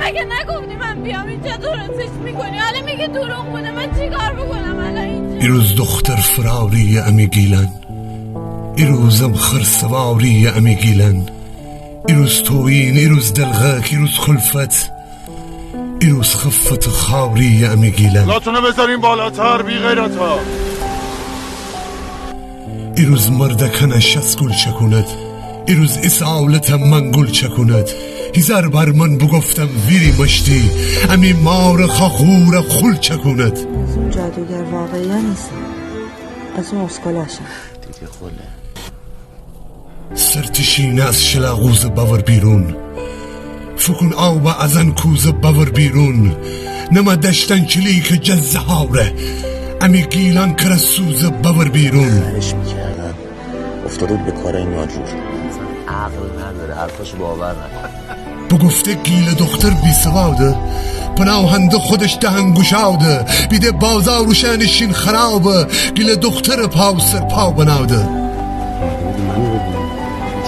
مگه نگفتی من بیام اینجا درستش میکنی؟ حالا میگه دروغ بوده، من چیکار بکنم الان اینجا؟ ایروز دختر فراری امی گیلن، ایروزم خرسواری امی گیلن، ایروز توین، ایروز دلغک، ایروز خلفت، ایروز خفت خاوری امی گیلن. لاتونو بذارین بالاتر بی غیرتا. ایروز مردکن شسکول چکوند، ایروز اساولتم منگول چکوند. هزار بر من بگفتم ویری مشتی، امی مار خاخور خول چکوند. از اون جادوگر واقعی نیستم، از اون اسکلاشم. دیگه خله سرتشینه از شلاغوز باور بیرون، فکن آوا ازن کوز باور بیرون. نما دشتن چلی که جزه هاوره، امی گیلان کرسوز باور بیرون. برش میکردن افتاده به کار این ناجور، عقل نداره، حرفاش باور نکن. بگفته گیل دختر بی سواده، پناهنده خودش دهنگوشاده. بیده بازار و شنشین خرابه، گیل دختر پاو سر پاو بناده.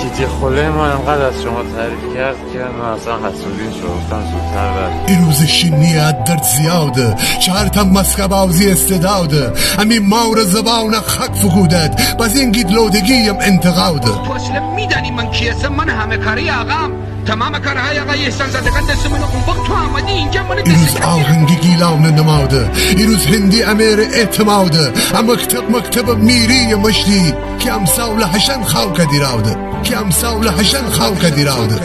تیتی خله ما انقدر از شما تعریف کرد که من اصلا حسودین شدم زودتر برد. این روز شینیت درد زیاده، چهارتا مسکه بازی استداده. همین مور زبان خک فکودد، باز این گید لودگیم انتقاده. تو اصلا میدانی من کیسم؟ من همه کاری آقام، تمام کارهای آقای احسان زدگان دست من. اون وقت تو آمدی اینجا من این روز آهنگی گیلان نماده، این روز هندی امیر اعتماده. اما مکتب میری مشتی، که امسال حشن خاو کدیراده، که امسال حشن خاو کدیراده.